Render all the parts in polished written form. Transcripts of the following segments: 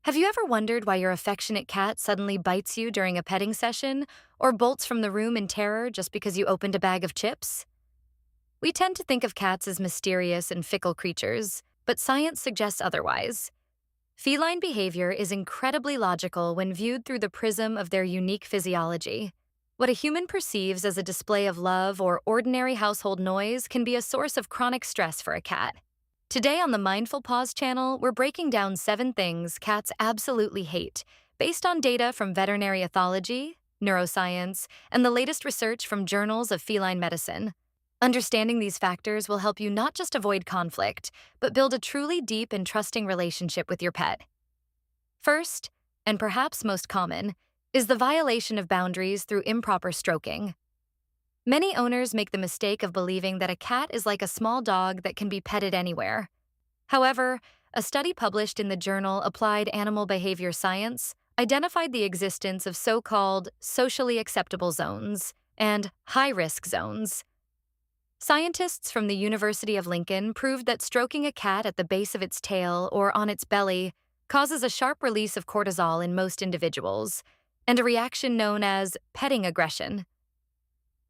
Have you ever wondered why your affectionate cat suddenly bites you during a petting session or bolts from the room in terror just because you opened a bag of chips? We tend to think of cats as mysterious and fickle creatures, but science suggests otherwise. Feline behavior is incredibly logical when viewed through the prism of their unique physiology. What a human perceives as a display of love or ordinary household noise can be a source of chronic stress for a cat. Today on the Mindful Paws channel, we're breaking down 7 things cats absolutely hate, based on data from veterinary ethology, neuroscience, and the latest research from journals of feline medicine. Understanding these factors will help you not just avoid conflict, but build a truly deep and trusting relationship with your pet. First, and perhaps most common, is the violation of boundaries through improper stroking. Many owners make the mistake of believing that a cat is like a small dog that can be petted anywhere. However, a study published in the journal Applied Animal Behavior Science identified the existence of so-called socially acceptable zones and high-risk zones. Scientists from the University of Lincoln proved that stroking a cat at the base of its tail or on its belly causes a sharp release of cortisol in most individuals, and a reaction known as petting aggression.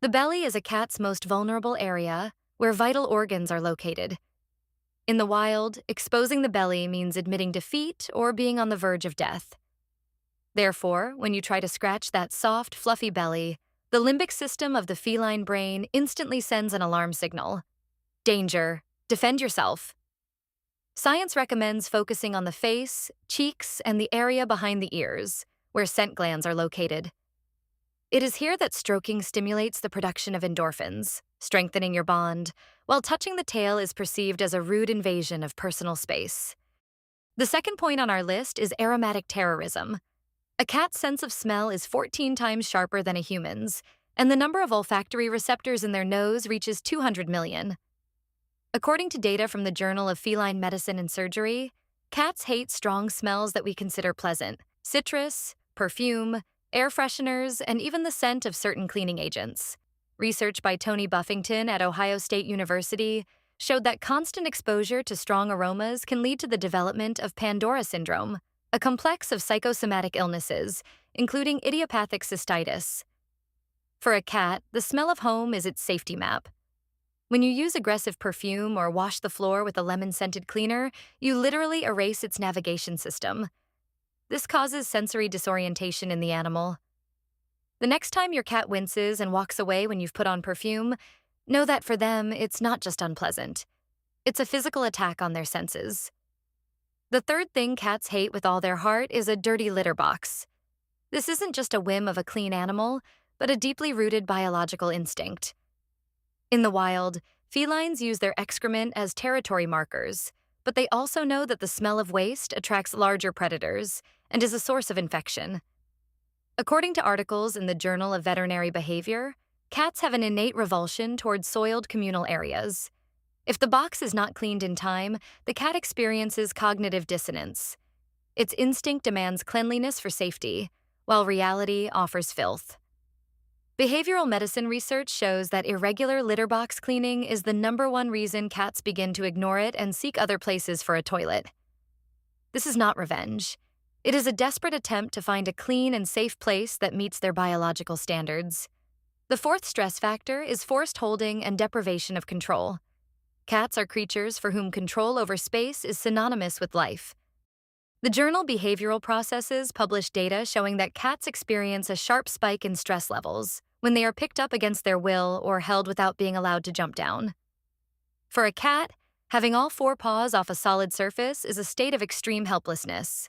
The belly is a cat's most vulnerable area, where vital organs are located. In the wild, exposing the belly means admitting defeat or being on the verge of death. Therefore, when you try to scratch that soft, fluffy belly, the limbic system of the feline brain instantly sends an alarm signal. Danger. Defend yourself. Science recommends focusing on the face, cheeks, and the area behind the ears, where scent glands are located. It is here that stroking stimulates the production of endorphins, strengthening your bond, while touching the tail is perceived as a rude invasion of personal space. The second point on our list is aromatic terrorism. A cat's sense of smell is 14 times sharper than a human's, and the number of olfactory receptors in their nose reaches 200 million. According to data from the Journal of Feline Medicine and Surgery, cats hate strong smells that we consider pleasant: citrus, perfume, air fresheners, and even the scent of certain cleaning agents. Research by Tony Buffington at Ohio State University showed that constant exposure to strong aromas can lead to the development of Pandora syndrome, a complex of psychosomatic illnesses, including idiopathic cystitis. For a cat, the smell of home is its safety map. When you use aggressive perfume or wash the floor with a lemon-scented cleaner, you literally erase its navigation system. This causes sensory disorientation in the animal. The next time your cat winces and walks away when you've put on perfume, know that for them, it's not just unpleasant. It's a physical attack on their senses. The third thing cats hate with all their heart is a dirty litter box. This isn't just a whim of a clean animal, but a deeply rooted biological instinct. In the wild, felines use their excrement as territory markers, but they also know that the smell of waste attracts larger predators and is a source of infection. According to articles in the Journal of Veterinary Behavior, cats have an innate revulsion towards soiled communal areas. If the box is not cleaned in time, the cat experiences cognitive dissonance. Its instinct demands cleanliness for safety, while reality offers filth. Behavioral medicine research shows that irregular litter box cleaning is the #1 reason cats begin to ignore it and seek other places for a toilet. This is not revenge. It is a desperate attempt to find a clean and safe place that meets their biological standards. The fourth stress factor is forced holding and deprivation of control. Cats are creatures for whom control over space is synonymous with life. The journal Behavioral Processes published data showing that cats experience a sharp spike in stress levels when they are picked up against their will or held without being allowed to jump down. For a cat, having all 4 paws off a solid surface is a state of extreme helplessness.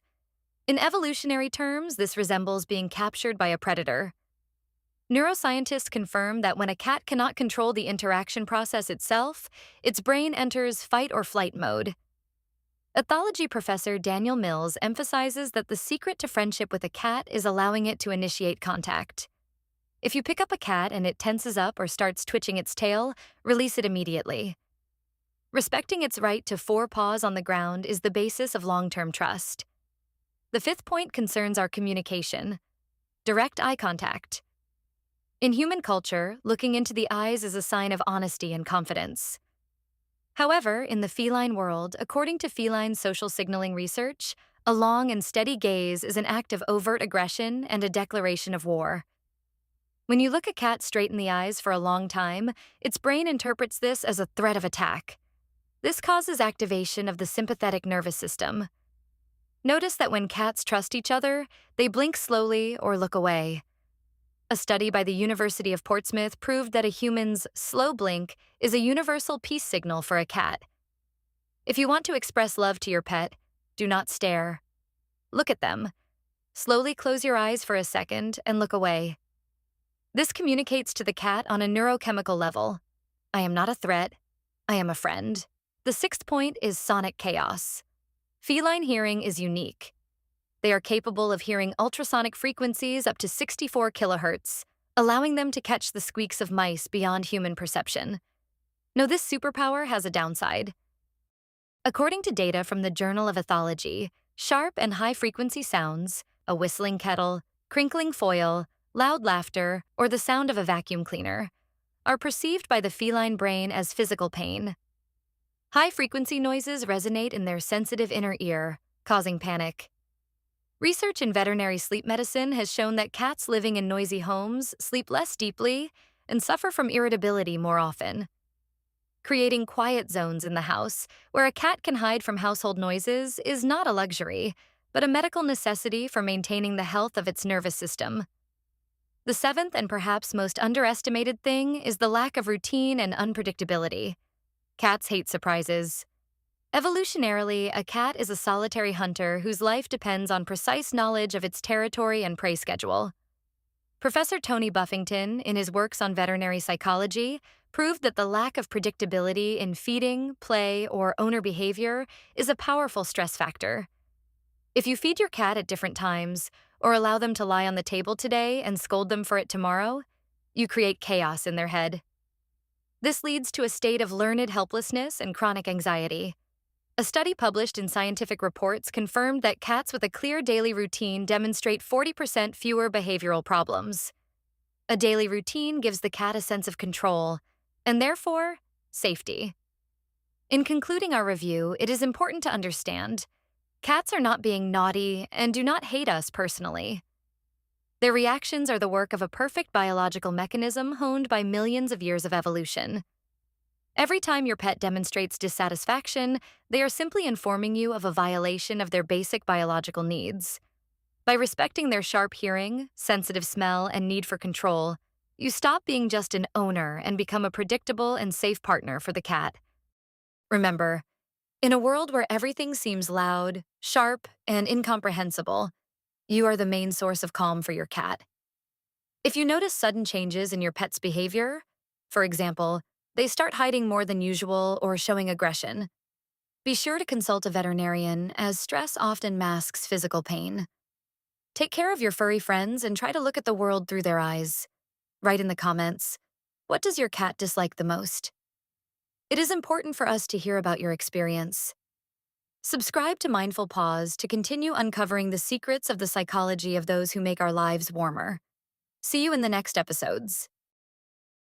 In evolutionary terms, this resembles being captured by a predator. Neuroscientists confirm that when a cat cannot control the interaction process itself, its brain enters fight or flight mode. Ethology professor Daniel Mills emphasizes that the secret to friendship with a cat is allowing it to initiate contact. If you pick up a cat and it tenses up or starts twitching its tail, release it immediately. Respecting its right to 4 paws on the ground is the basis of long-term trust. The fifth point concerns our communication. Direct eye contact. In human culture, looking into the eyes is a sign of honesty and confidence. However, in the feline world, according to feline social signaling research, A long and steady gaze is an act of overt aggression and a declaration of war. When you look a cat straight in the eyes for a long time, its brain interprets this as a threat of attack. This causes activation of the sympathetic nervous system. Notice that when cats trust each other, they blink slowly or look away. A study by the University of Portsmouth proved that a human's slow blink is a universal peace signal for a cat. If you want to express love to your pet, do not stare. Look at them. Slowly close your eyes for a second and look away. This communicates to the cat on a neurochemical level. I am not a threat. I am a friend. The sixth point is sonic chaos. Feline hearing is unique. They are capable of hearing ultrasonic frequencies up to 64 kilohertz, allowing them to catch the squeaks of mice beyond human perception. Now, this superpower has a downside. According to data from the Journal of Ethology, sharp and high-frequency sounds, a whistling kettle, crinkling foil, loud laughter, or the sound of a vacuum cleaner, are perceived by the feline brain as physical pain. High-frequency noises resonate in their sensitive inner ear, causing panic. Research in veterinary sleep medicine has shown that cats living in noisy homes sleep less deeply and suffer from irritability more often. Creating quiet zones in the house, where a cat can hide from household noises, is not a luxury, but a medical necessity for maintaining the health of its nervous system. The seventh and perhaps most underestimated thing is the lack of routine and unpredictability. Cats hate surprises. Evolutionarily, a cat is a solitary hunter whose life depends on precise knowledge of its territory and prey schedule. Professor Tony Buffington, in his works on veterinary psychology, proved that the lack of predictability in feeding, play, or owner behavior is a powerful stress factor. If you feed your cat at different times, or allow them to lie on the table today and scold them for it tomorrow, you create chaos in their head. This leads to a state of learned helplessness and chronic anxiety. A study published in Scientific Reports confirmed that cats with a clear daily routine demonstrate 40% fewer behavioral problems. A daily routine gives the cat a sense of control, and therefore, safety. In concluding our review, it is important to understand, cats are not being naughty and do not hate us personally. Their reactions are the work of a perfect biological mechanism honed by millions of years of evolution. Every time your pet demonstrates dissatisfaction, they are simply informing you of a violation of their basic biological needs. By respecting their sharp hearing, sensitive smell, and need for control, you stop being just an owner and become a predictable and safe partner for the cat. Remember, in a world where everything seems loud, sharp, and incomprehensible, you are the main source of calm for your cat. If you notice sudden changes in your pet's behavior, for example, they start hiding more than usual or showing aggression, be sure to consult a veterinarian, as stress often masks physical pain. Take care of your furry friends and try to look at the world through their eyes. Write in the comments, what does your cat dislike the most? It is important for us to hear about your experience. Subscribe to Mindful Pause to continue uncovering the secrets of the psychology of those who make our lives warmer. See you in the next episodes.